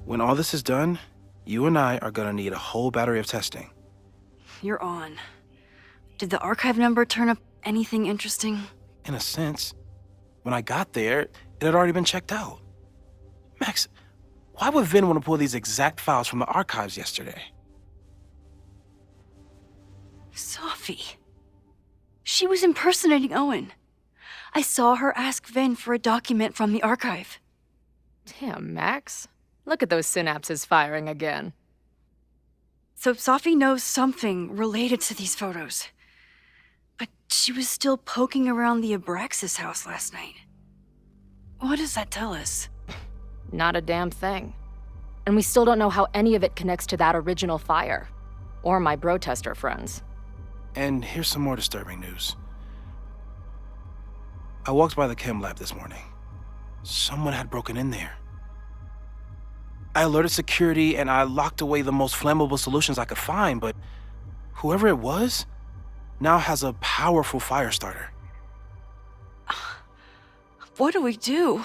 When all this is done, you and I are gonna need a whole battery of testing. You're on. Did the archive number turn up anything interesting? In a sense, when I got there, it had already been checked out. Max, why would Vin want to pull these exact files from the archives yesterday? Sophie. She was impersonating Owen. I saw her ask Vin for a document from the archive. Damn, Max. Look at those synapses firing again. So Sophie knows something related to these photos. But she was still poking around the Abraxas house last night. What does that tell us? Not a damn thing. And we still don't know how any of it connects to that original fire. Or my bro-tester friends. And here's some more disturbing news. I walked by the chem lab this morning. Someone had broken in there. I alerted security and I locked away the most flammable solutions I could find, but whoever it was now has a powerful fire starter. What do we do?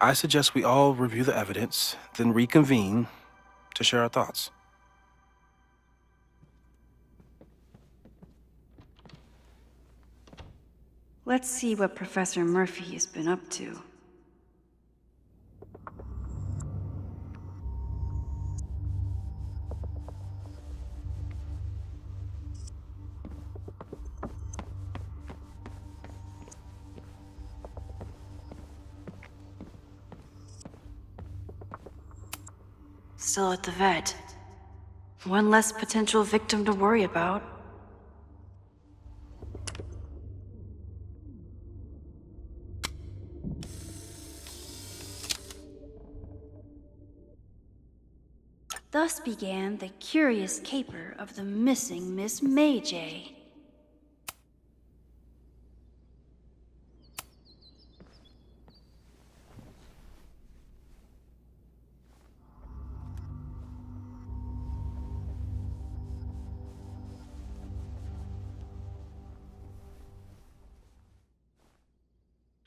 I suggest we all review the evidence, then reconvene to share our thoughts. Let's see what Professor Murphy has been up to. Still at the vet. One less potential victim to worry about. Thus began the curious caper of the missing Miss May J.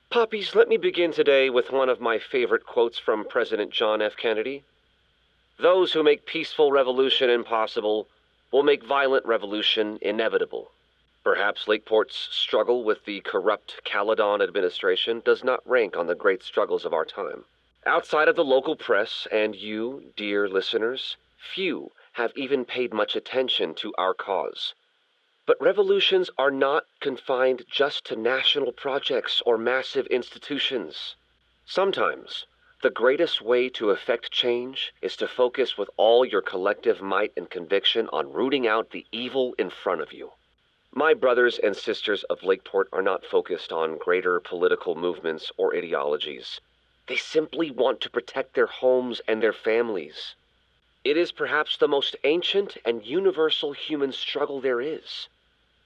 Puppies, let me begin today with one of my favorite quotes from President John F. Kennedy. Those who make peaceful revolution impossible will make violent revolution inevitable. Perhaps Lakeport's struggle with the corrupt Caledon administration does not rank on the great struggles of our time. Outside of the local press and you, dear listeners, few have even paid much attention to our cause. But revolutions are not confined just to national projects or massive institutions. Sometimes, the greatest way to effect change is to focus with all your collective might and conviction on rooting out the evil in front of you. My brothers and sisters of Lakeport are not focused on greater political movements or ideologies. They simply want to protect their homes and their families. It is perhaps the most ancient and universal human struggle there is.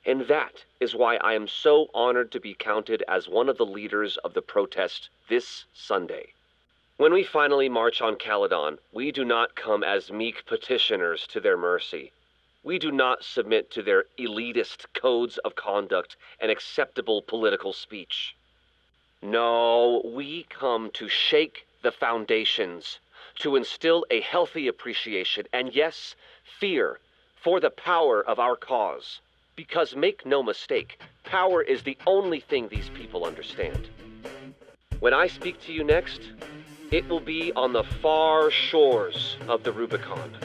And that is why I am so honored to be counted as one of the leaders of the protest this Sunday. When we finally march on Caledon, we do not come as meek petitioners to their mercy. We do not submit to their elitist codes of conduct and acceptable political speech. No, we come to shake the foundations, to instill a healthy appreciation and, yes, fear for the power of our cause. Because make no mistake, power is the only thing these people understand. When I speak to you next, it will be on the far shores of the Rubicon.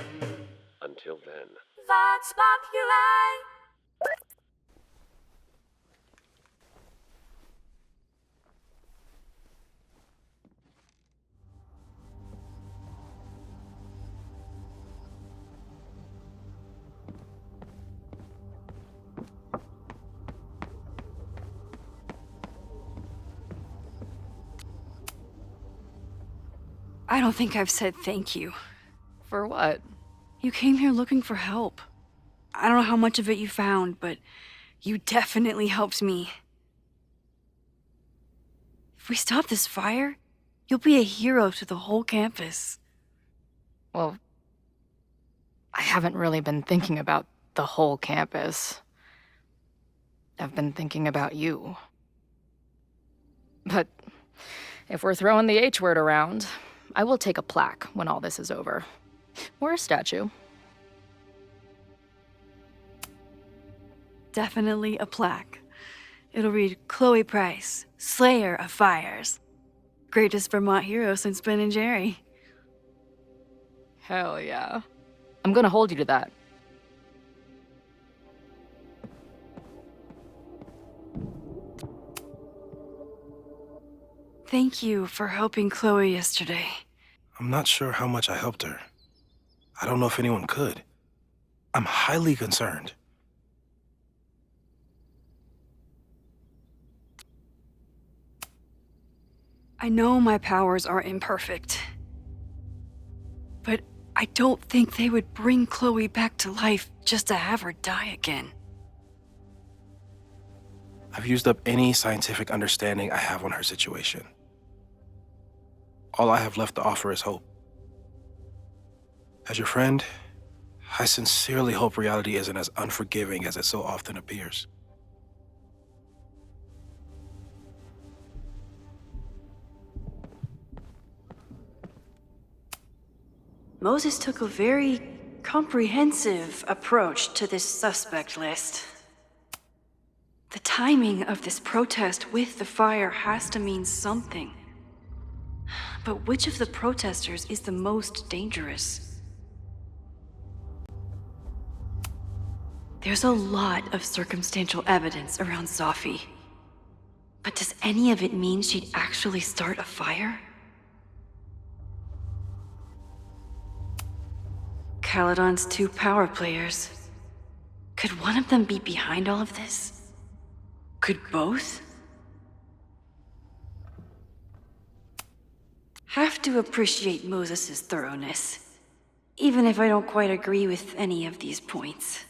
Until then. Vox Populi! I don't think I've said thank you. For what? You came here looking for help. I don't know how much of it you found, but you definitely helped me. If we stop this fire, you'll be a hero to the whole campus. Well, I haven't really been thinking about the whole campus. I've been thinking about you. But If we're throwing the H word around, I will take a plaque when all this is over. Or a statue. Definitely a plaque. It'll read Chloe Price, Slayer of Fires. Greatest Vermont hero since Ben and Jerry. Hell yeah. I'm gonna hold you to that. Thank you for helping Chloe yesterday. I'm not sure how much I helped her. I don't know if anyone could. I'm highly concerned. I know my powers are imperfect, but I don't think they would bring Chloe back to life just to have her die again. I've used up any scientific understanding I have on her situation. All I have left to offer is hope. As your friend, I sincerely hope reality isn't as unforgiving as it so often appears. Moses took a very comprehensive approach to this suspect list. The timing of this protest with the fire has to mean something. But which of the protesters is the most dangerous? There's a lot of circumstantial evidence around Sophie. But does any of it mean she'd actually start a fire? Caledon's 2 power players. Could one of them be behind all of this? Could both? Have to appreciate Moses' thoroughness, even if I don't quite agree with any of these points.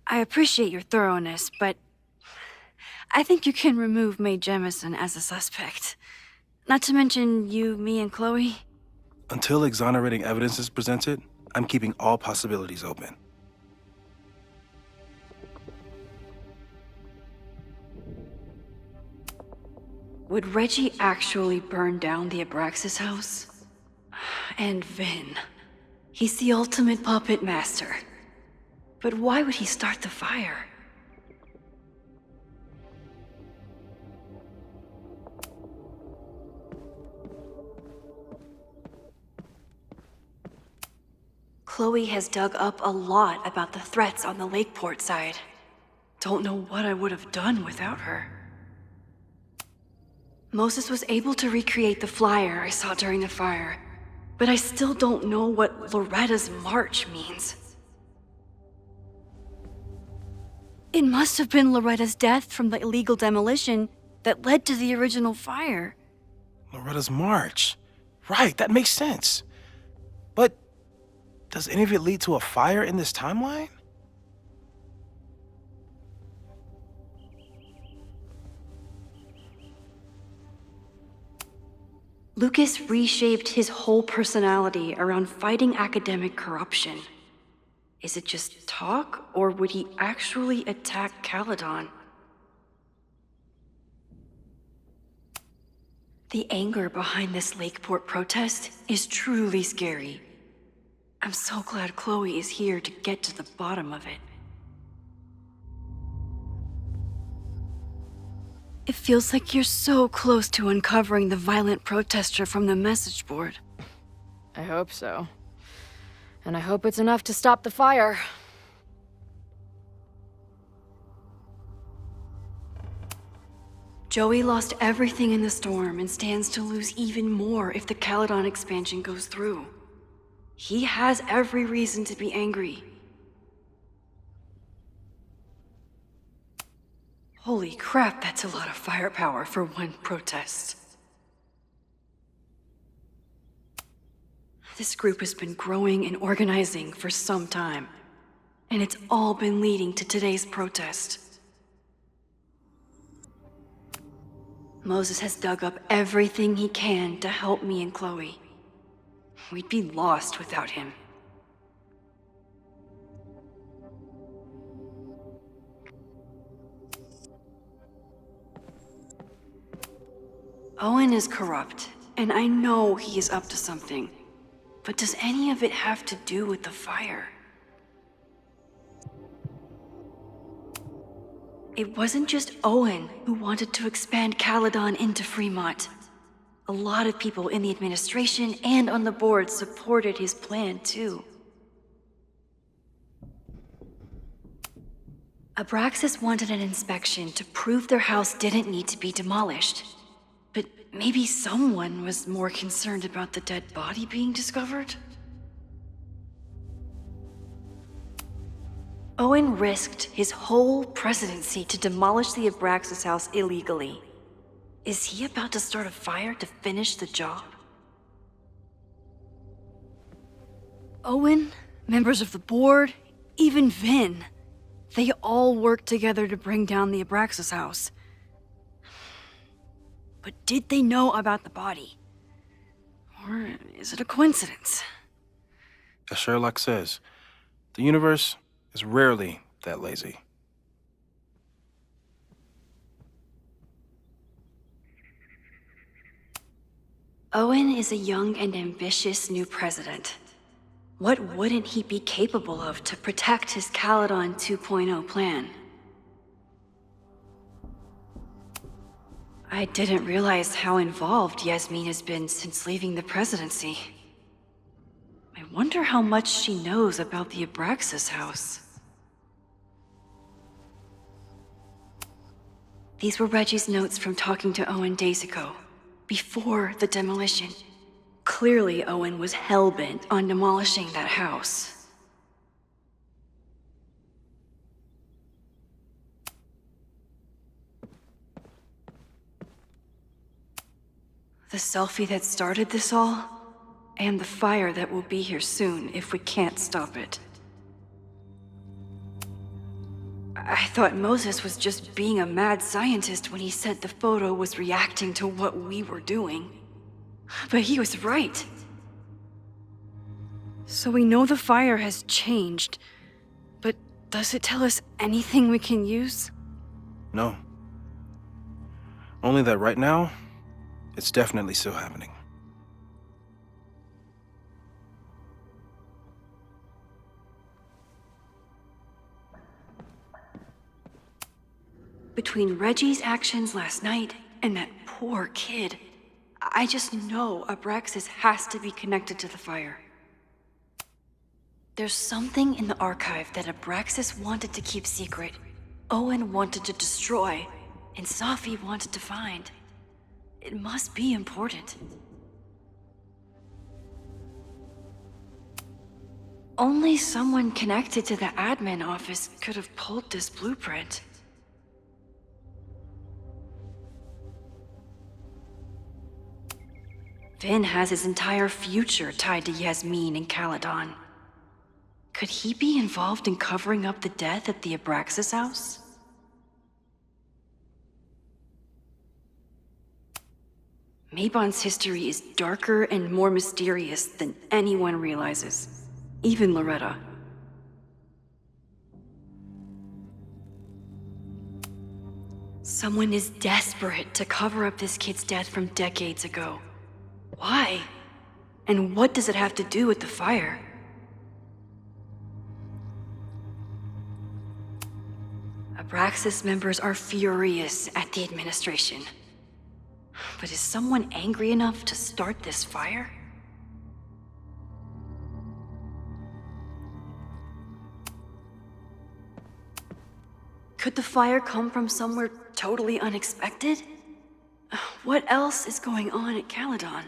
I appreciate your thoroughness, but I think you can remove Mae Jemison as a suspect. Not to mention you, me, and Chloe. Until exonerating evidence is presented, I'm keeping all possibilities open. Would Reggie actually burn down the Abraxas house? And Vin. He's the ultimate puppet master. But why would he start the fire? Chloe has dug up a lot about the threats on the Lakeport side. Don't know what I would have done without her. Moses was able to recreate the flyer I saw during the fire, but I still don't know what Loretta's march means. It must have been Loretta's death from the illegal demolition that led to the original fire. Loretta's march. Right, that makes sense. But does any of it lead to a fire in this timeline? Lucas reshaped his whole personality around fighting academic corruption. Is it just talk, or would he actually attack Caledon? The anger behind this Lakeport protest is truly scary. I'm so glad Chloe is here to get to the bottom of it. It feels like you're so close to uncovering the violent protester from the message board. I hope so. And I hope it's enough to stop the fire. Joey lost everything in the storm and stands to lose even more if the Caledon expansion goes through. He has every reason to be angry. Holy crap, that's a lot of firepower for one protest. This group has been growing and organizing for some time, and it's all been leading to today's protest. Moses has dug up everything he can to help me and Chloe. We'd be lost without him. Owen is corrupt, and I know he is up to something. But does any of it have to do with the fire? It wasn't just Owen who wanted to expand Caledon into Fremont. A lot of people in the administration and on the board supported his plan, too. Abraxas wanted an inspection to prove their house didn't need to be demolished. But maybe someone was more concerned about the dead body being discovered? Owen risked his whole presidency to demolish the Abraxas house illegally. Is he about to start a fire to finish the job? Owen, members of the board, even Vin. They all worked together to bring down the Abraxas house. But did they know about the body? Or is it a coincidence? As Sherlock says, the universe is rarely that lazy. Owen is a young and ambitious new president. What wouldn't he be capable of to protect his Caledon 2.0 plan? I didn't realize how involved Yasmin has been since leaving the presidency. I wonder how much she knows about the Abraxas house. These were Reggie's notes from talking to Owen days ago, before the demolition. Clearly, Owen was hell-bent on demolishing that house. The selfie that started this all, and the fire that will be here soon if we can't stop it. I thought Moses was just being a mad scientist when he said the photo was reacting to what we were doing. But he was right. So we know the fire has changed, but does it tell us anything we can use? No. Only that right now, it's definitely still happening. Between Reggie's actions last night and that poor kid, I just know Abraxas has to be connected to the fire. There's something in the archive that Abraxas wanted to keep secret, Owen wanted to destroy, and Safi wanted to find. It must be important. Only someone connected to the admin office could have pulled this blueprint. Vin has his entire future tied to Yasmin and Caledon. Could he be involved in covering up the death at the Abraxas house? Mabon's history is darker and more mysterious than anyone realizes, even Loretta. Someone is desperate to cover up this kid's death from decades ago. Why? And what does it have to do with the fire? Abraxas members are furious at the administration. But is someone angry enough to start this fire? Could the fire come from somewhere totally unexpected? What else is going on at Caledon?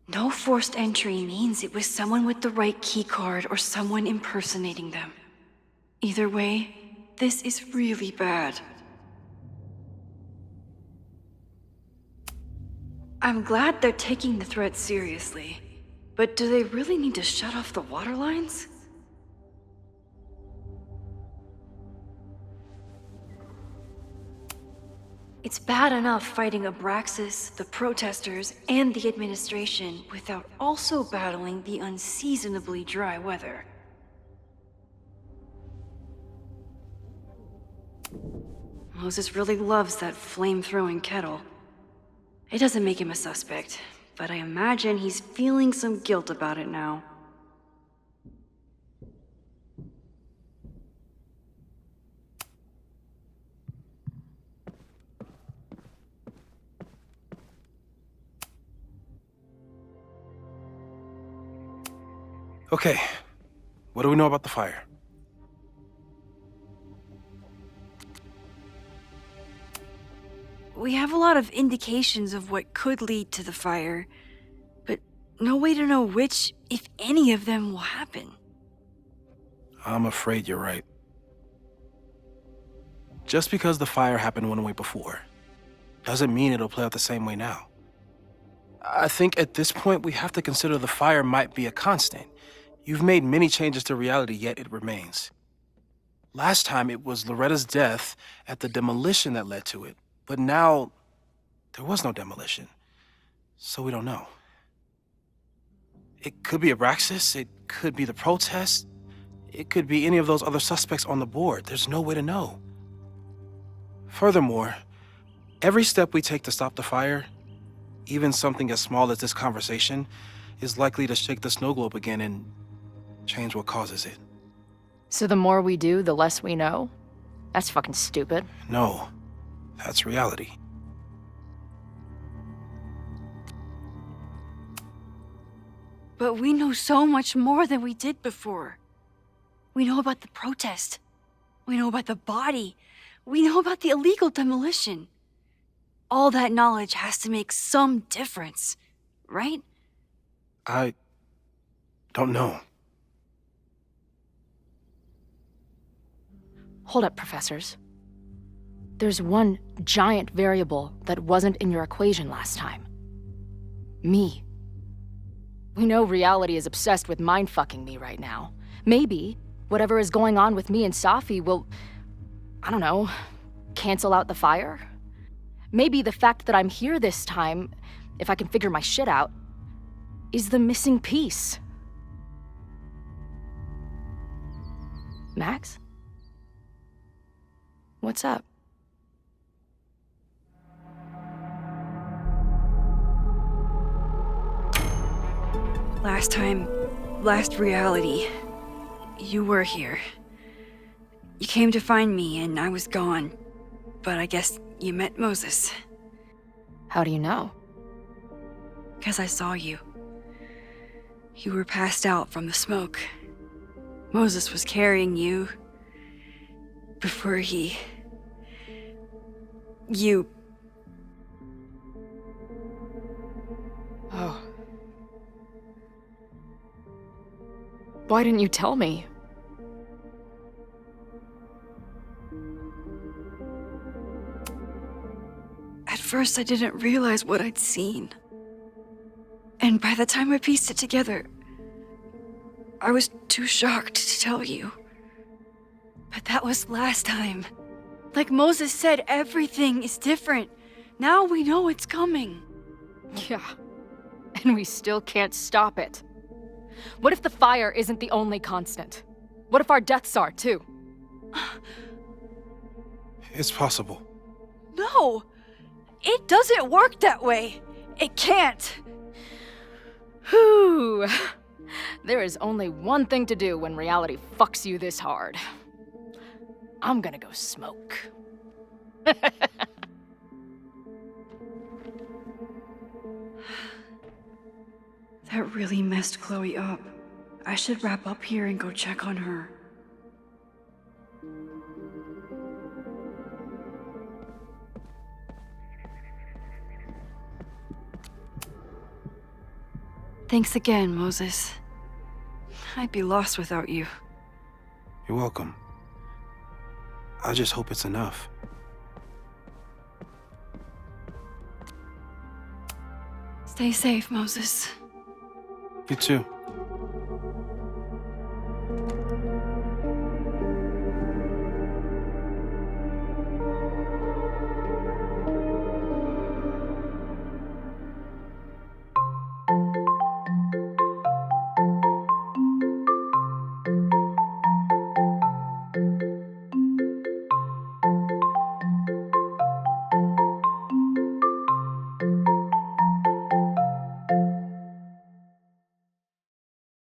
No forced entry means it was someone with the right keycard or someone impersonating them. Either way, this is really bad. I'm glad they're taking the threat seriously, but do they really need to shut off the water lines? It's bad enough fighting Abraxas, the protesters, and the administration without also battling the unseasonably dry weather. Moses really loves that flame-throwing kettle. It doesn't make him a suspect, but I imagine he's feeling some guilt about it now. Okay, what do we know about the fire? We have a lot of indications of what could lead to the fire, but no way to know which, if any of them, will happen. I'm afraid you're right. Just because the fire happened one way before, doesn't mean it'll play out the same way now. I think at this point we have to consider the fire might be a constant. You've made many changes to reality, yet it remains. Last time it was Loretta's death at the demolition that led to it, but now there was no demolition, so we don't know. It could be Abraxas, it could be the protest, it could be any of those other suspects on the board. There's no way to know. Furthermore, every step we take to stop the fire, even something as small as this conversation, is likely to shake the snow globe again and change what causes it. So the more we do, the less we know? That's fucking stupid. No, that's reality. But we know so much more than we did before. We know about the protest. We know about the body. We know about the illegal demolition. All that knowledge has to make some difference, right? I don't know. Hold up, professors. There's one giant variable that wasn't in your equation last time. Me. We know reality is obsessed with mind-fucking me right now. Maybe whatever is going on with me and Safi will, I don't know, cancel out the fire? Maybe the fact that I'm here this time, if I can figure my shit out, is the missing piece. Max? What's up? Last reality, you were here. You came to find me and I was gone, but I guess you met Moses. How do you know? 'Cause I saw you. You were passed out from the smoke. Moses was carrying you before you... Oh. Why didn't you tell me? At first, I didn't realize what I'd seen. And by the time I pieced it together, I was too shocked to tell you. But that was last time. Like Moses said, everything is different. Now we know it's coming. Yeah. And we still can't stop it. What if the fire isn't the only constant? What if our deaths are, too? It's possible. No! It doesn't work that way. It can't. Whew. There is only one thing to do when reality fucks you this hard. I'm gonna go smoke. That really messed Chloe up. I should wrap up here and go check on her. Thanks again, Moses. I'd be lost without you. You're welcome. I just hope it's enough. Stay safe, Moses. You too.